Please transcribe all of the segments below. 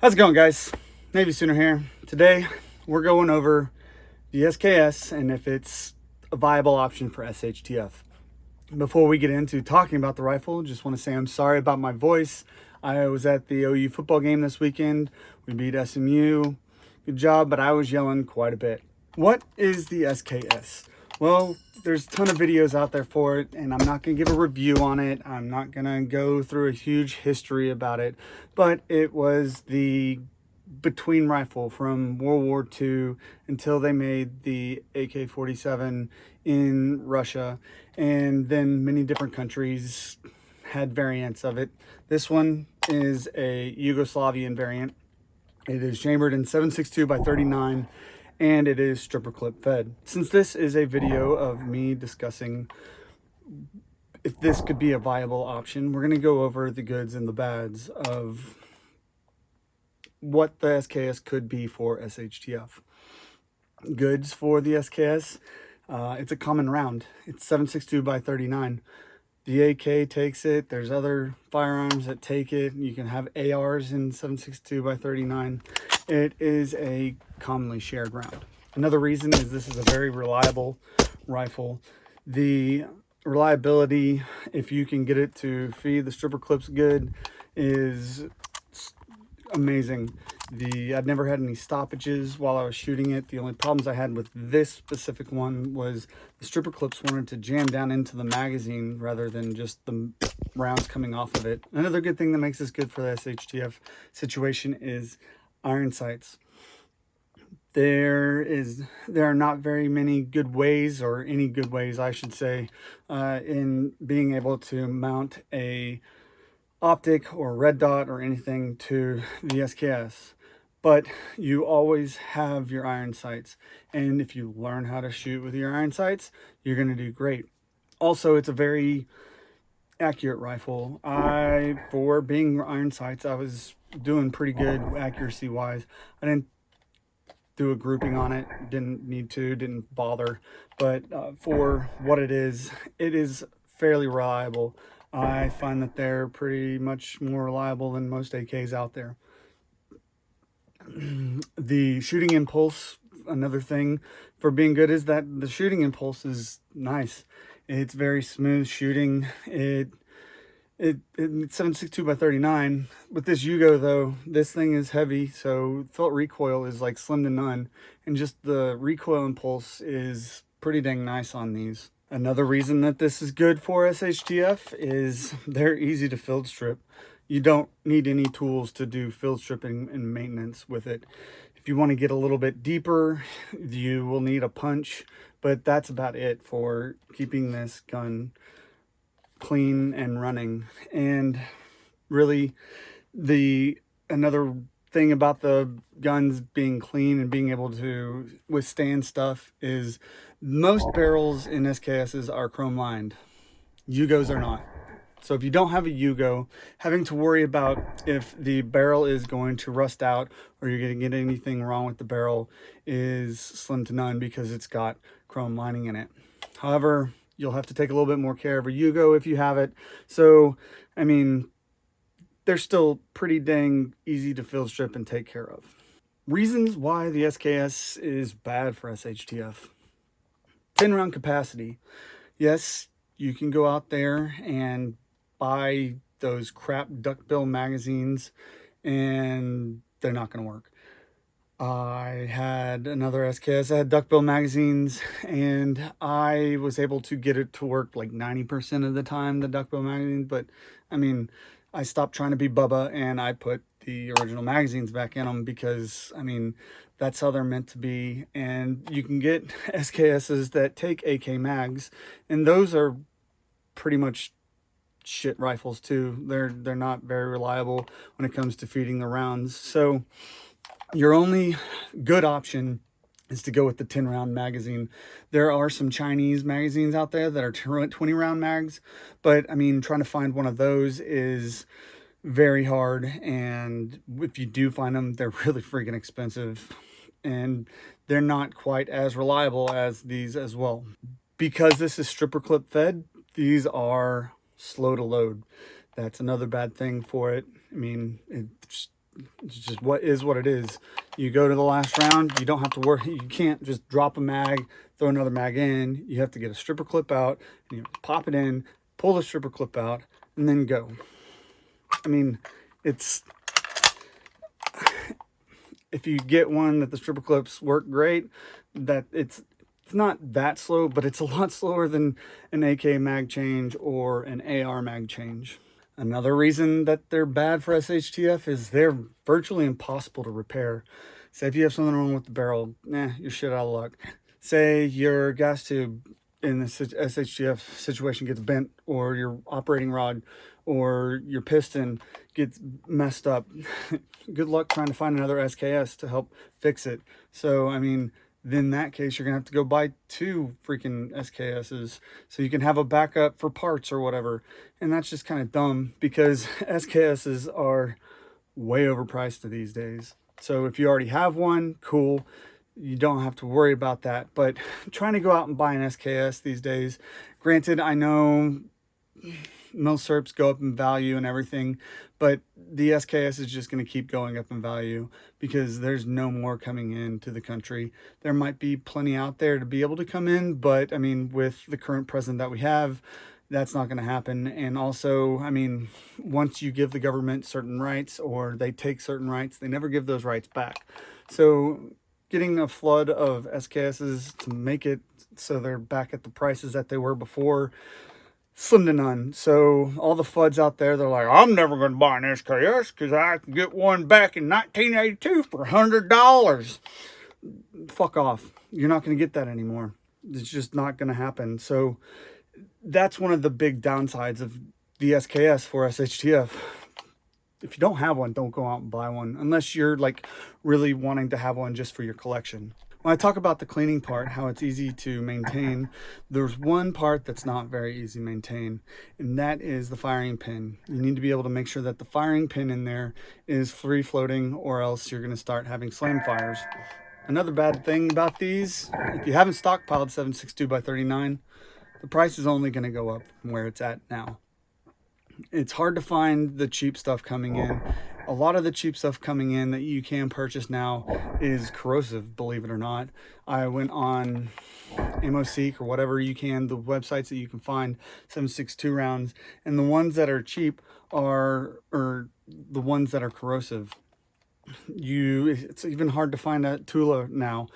How's it going, guys? Navy Sooner here. Today we're going over the SKS and if it's a viable option for SHTF. Before we get into talking about the rifle, just want to say I'm sorry about my voice. I was at the OU football game this weekend. We beat SMU. Good job, but I was yelling quite a bit. What is the SKS? Well, there's a ton of videos out there for it, and I'm not going to give a review on it. I'm not going to go through a huge history about it, but it was the between rifle from World War II until they made the AK-47 in Russia, and then many different countries had variants of it. This one is a Yugoslavian variant. It is chambered in 7.62 by 39, and it is stripper clip fed. Since this is a video of me discussing if this could be a viable option, we're going to go over the goods and the bads of what the SKS could be for SHTF. Goods for the SKS, it's a common round. It's 7.62 by 39. The AK takes it. There's other firearms that take it. You can have ARs in 7.62 by 39. It is a commonly shared round. Another reason is this is a very reliable rifle. The reliability, if you can get it to feed the stripper clips good, is amazing. I've never had any stoppages while I was shooting it. The only problems I had with this specific one was the stripper clips wanted to jam down into the magazine rather than just the rounds coming off of it. Another good thing that makes this good for the SHTF situation is iron sights. There are not very many good ways, or any good ways I should say, in being able to mount a optic or red dot or anything to the SKS, but you always have your iron sights, and if you learn how to shoot with your iron sights, you're going to do great. Also, it's a very accurate rifle. For being iron sights, I was doing pretty good accuracy wise. I didn't do a grouping on it, didn't bother, but for what it is fairly reliable. I find that they're pretty much more reliable than most AKs out there. The shooting impulse, another thing for being good, is that the shooting impulse is nice. It's very smooth shooting. It's 7.62 by 39. With this Yugo though, this thing is heavy, so felt recoil is like slim to none, and just the recoil impulse is pretty dang nice on these. Another reason that this is good for SHTF is they're easy to field strip. You don't need any tools to do field stripping and maintenance with it. If you want to get a little bit deeper, you will need a punch, but that's about it for keeping this gun clean and running. And really, another thing about the guns being clean and being able to withstand stuff is most barrels in SKSs are chrome lined. Yugos are not. So if you don't have a Yugo, having to worry about if the barrel is going to rust out or you're going to get anything wrong with the barrel is slim to none, because it's got chrome lining in it. However, you'll have to take a little bit more care of a Yugo if you have it. So, I mean, they're still pretty dang easy to field strip and take care of. Reasons why the SKS is bad for SHTF. 10 round capacity. Yes, you can go out there and buy those crap duckbill magazines and they're not going to work. I had another SKS that had duckbill magazines, and I was able to get it to work like 90% of the time, the duckbill magazine. But I mean, I stopped trying to be Bubba and I put the original magazines back in them, because I mean, that's how they're meant to be. And you can get SKSs that take AK mags, and those are pretty much shit rifles too. They're not very reliable when it comes to feeding the rounds. So your only good option is to go with the 10 round magazine. There are some Chinese magazines out there that are 20 round mags, but I mean, trying to find one of those is very hard, and if you do find them, they're really freaking expensive, and they're not quite as reliable as these as well. Because this is stripper clip fed, these are slow to load. That's another bad thing for it. I mean, it's just what is what it is. You go to the last round, you don't have to worry. You can't just drop a mag, throw another mag in. You have to get a stripper clip out, and you pop it in, pull the stripper clip out, and then go. I mean, it's, if you get one that the stripper clips work great, that it's not that slow, but it's a lot slower than an AK mag change or an AR mag change. Another reason that they're bad for SHTF is they're virtually impossible to repair. Say if you have something wrong with the barrel, you're shit out of luck. Say your gas tube in the SHTF situation gets bent, or your operating rod or your piston gets messed up. Good luck trying to find another SKS to help fix it. So, I mean, then in that case, you're going to have to go buy 2 freaking SKSs so you can have a backup for parts or whatever. And that's just kind of dumb, because SKSs are way overpriced these days. So if you already have one, cool. You don't have to worry about that. But trying to go out and buy an SKS these days, granted, I know milsurps go up in value and everything, but the SKS is just going to keep going up in value because there's no more coming into the country. There might be plenty out there to be able to come in, but I mean, with the current president that we have, that's not going to happen. And also, I mean, once you give the government certain rights, or they take certain rights, they never give those rights back. So getting a flood of SKSs to make it so they're back at the prices that they were before, slim to none. So all the FUDs out there, they're like, I'm never going to buy an SKS because I can get one back in 1982 for $100. Fuck off. You're not going to get that anymore. It's just not going to happen. So that's one of the big downsides of the SKS for SHTF. If you don't have one, don't go out and buy one unless you're like really wanting to have one just for your collection. When I talk about the cleaning part, how it's easy to maintain, there's one part that's not very easy to maintain, and that is the firing pin. You need to be able to make sure that the firing pin in there is free floating, or else you're going to start having slam fires. Another bad thing about these, if you haven't stockpiled 7.62x39, the price is only going to go up from where it's at now. It's hard to find the cheap stuff coming in. A lot of the cheap stuff coming in that you can purchase now is corrosive, believe it or not. I went on AmmoSeek or whatever you can, the websites that you can find 7.62 rounds, and the ones that are cheap are the ones that are corrosive. It's even hard to find a Tula now.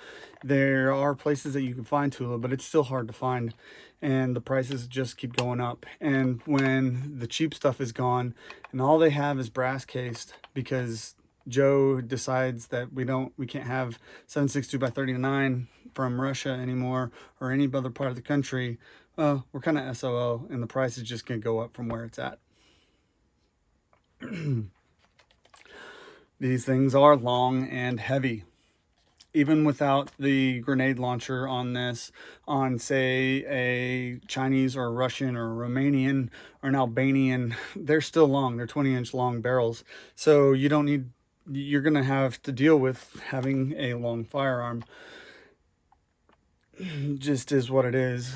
There are places that you can find Tula, but it's still hard to find, and the prices just keep going up. And when the cheap stuff is gone and all they have is brass cased, because Joe decides that we can't have 7.62x39 from Russia anymore, or any other part of the country, we're kind of SOL, and the price is just going to go up from where it's at. These things are long and heavy. Even without the grenade launcher on this, on say a Chinese or a Russian or a Romanian or an Albanian, they're still long. They're 20-inch long barrels. So you're going to have to deal with having a long firearm. Just is what it is.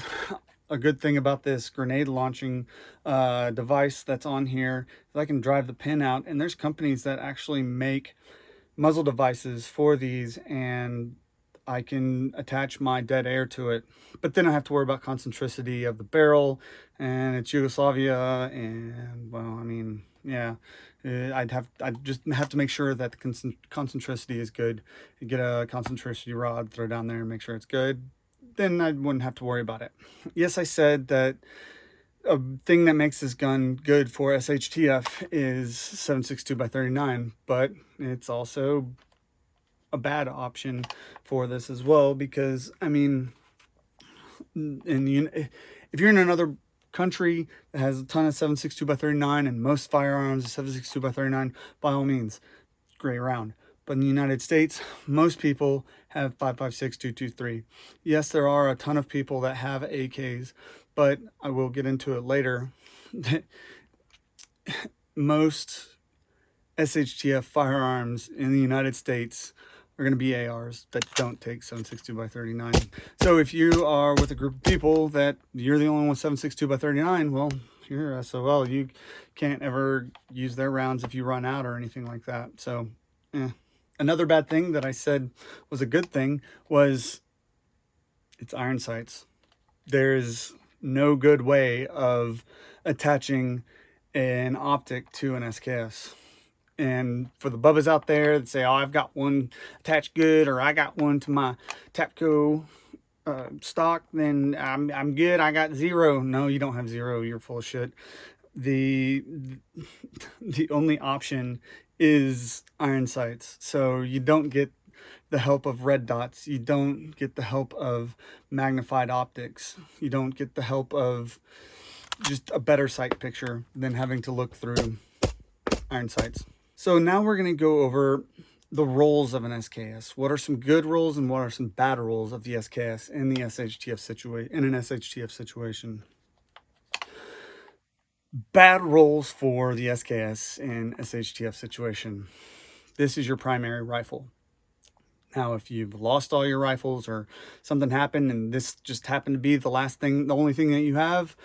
A good thing about this grenade launching device that's on here is I can drive the pin out, and there's companies that actually make muzzle devices for these, and I can attach my dead air to it. But then I have to worry about concentricity of the barrel, and it's Yugoslavia, and well, I mean, yeah, I'd just have to make sure that the concentricity is good. You get a concentricity rod, throw it down there and make sure it's good. Then I wouldn't have to worry about it. Yes, I said that a thing that makes this gun good for SHTF is 7.62x39, but it's also a bad option for this as well, because I mean, if you're in another country that has a ton of 7.62x39 and most firearms are 7.62x39, by all means, great round. But in the United States, most people have 5.56, 2.23. Yes, there are a ton of people that have AKs, but I will get into it later. Most SHTF firearms in the United States are going to be ARs that don't take 7.62x39. So if you are with a group of people that you're the only one with 7.62x39, well, you're SOL. You can't ever use their rounds if you run out or anything like that. So, Another bad thing that I said was a good thing was it's iron sights. There's no good way of attaching an optic to an SKS. And for the bubbas out there that say, oh, I've got one attached good, or I got one to my Tapco stock, then I'm good. I got zero. No, you don't have zero. You're full of shit. The only option is iron sights. So you don't get the help of red dots. You don't get the help of magnified optics. You don't get the help of just a better sight picture than having to look through iron sights. So now we're going to go over the roles of an SKS. What are some good roles and what are some bad roles of the SKS in the SHTF situation, in an SHTF situation? Bad roles for the SKS in SHTF situation. This is your primary rifle. Now, if you've lost all your rifles or something happened and this just happened to be the only thing that you have,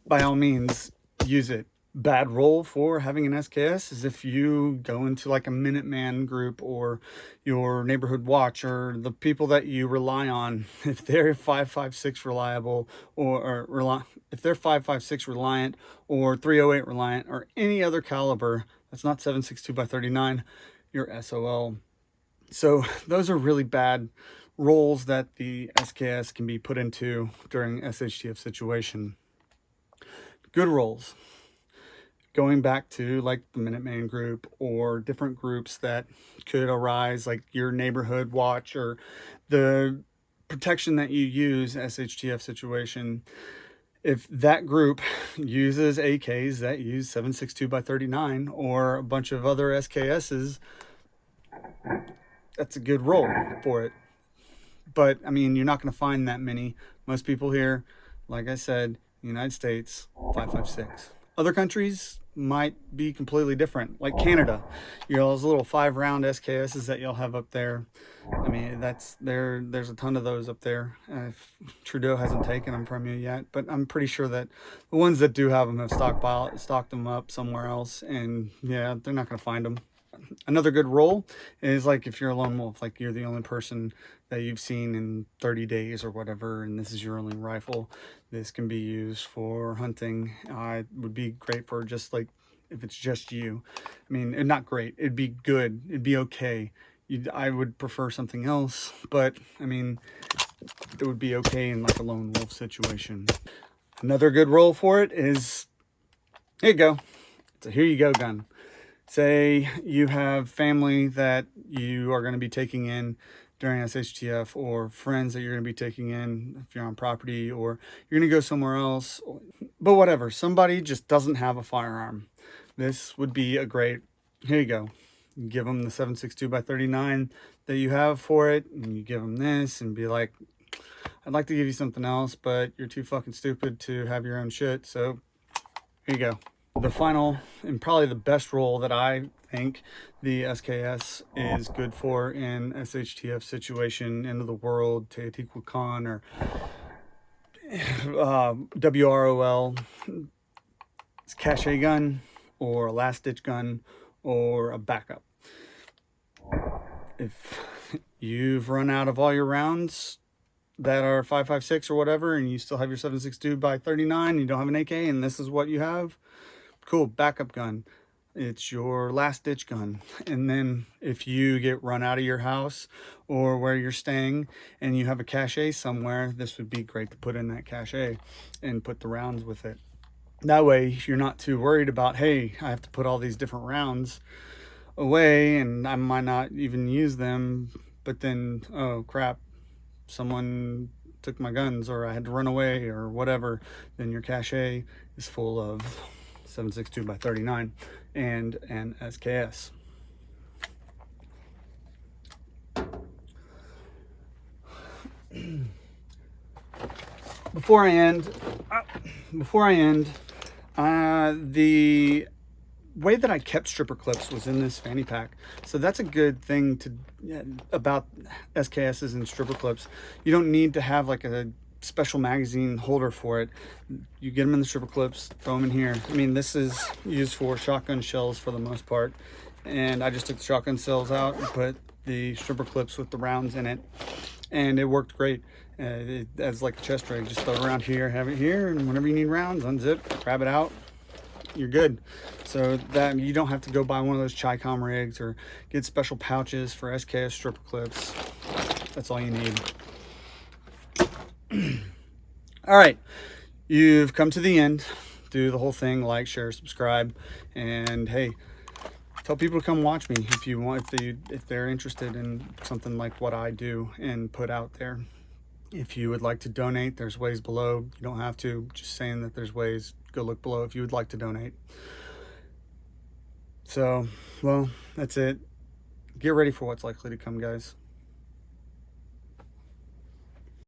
by all means, use it. Bad role for having an SKS is if you go into like a Minuteman group or your neighborhood watch or the people that you rely on, if they're 5.56 reliable if they're 5.56 reliant or 308 reliant or any other caliber that's not 7.62x39, you're SOL. So those are really bad roles that the SKS can be put into during SHTF situation. Good roles. Going back to like the Minuteman group or different groups that could arise, like your neighborhood watch or the protection that you use SHTF situation. If that group uses AKs that use 7.62x39 or a bunch of other SKSs, that's a good role for it. But I mean, you're not going to find that many. Most people here, like I said, United States, 5.56. Other countries might be completely different, like Canada. Those little 5-round SKSs that you'll have up there. I mean, there's a ton of those up there. If Trudeau hasn't taken them from you yet, but I'm pretty sure that the ones that do have them have stocked them up somewhere else, and yeah, they're not going to find them. Another good role is like if you're a lone wolf, like you're the only person that you've seen in 30 days or whatever, and this is your only rifle. This can be used for hunting. It would be great for just like if it's just you. I mean, not great. It'd be good. It'd be okay. I would prefer something else, but I mean, it would be okay in like a lone wolf situation. Another good role for it is, here you go. It's a here you go gun. Say you have family that you are going to be taking in during SHTF, or friends that you're going to be taking in if you're on property, or you're going to go somewhere else. But whatever, somebody just doesn't have a firearm. This would be a great, here you go. You give them the 7.62x39 that you have for it, and you give them this and be like, I'd like to give you something else, but you're too fucking stupid to have your own shit, so here you go. The final and probably the best role that I think the SKS is good for in SHTF situation, end of the world, Teotihuacan, or WROL, it's cache gun or a last ditch gun or a backup. If you've run out of all your rounds that are 5.56 or whatever, and you still have your 7.62x39, you don't have an AK, and this is what you have, cool, backup gun. It's your last ditch gun. And then if you get run out of your house or where you're staying and you have a cache somewhere, this would be great to put in that cache and put the rounds with it. That way you're not too worried about, hey, I have to put all these different rounds away and I might not even use them, but then, oh crap, someone took my guns or I had to run away or whatever. Then your cache is full of 7.62x39 and an SKS. Before I end, the way that I kept stripper clips was in this fanny pack. So that's a good thing about SKSs and stripper clips. You don't need to have like a special magazine holder for it. You get them in the stripper clips, throw them in here. I mean, this is used for shotgun shells for the most part, and I just took the shotgun shells out and put the stripper clips with the rounds in it, and it worked great. As like a chest rig, just throw it around here, have it here, and whenever you need rounds, unzip, grab it out, you're good. So that you don't have to go buy one of those Chi-Com rigs or get special pouches for SKS stripper clips. That's all you need. All right, you've come to the end. Do the whole thing, like, share, subscribe, and hey, tell people to come watch me if you want, if they're interested in something like what I do and put out there. If you would like to donate, there's ways below. You don't have to, just saying that there's ways. Go look below if you would like to donate. So, well, that's it. Get ready for what's likely to come, guys.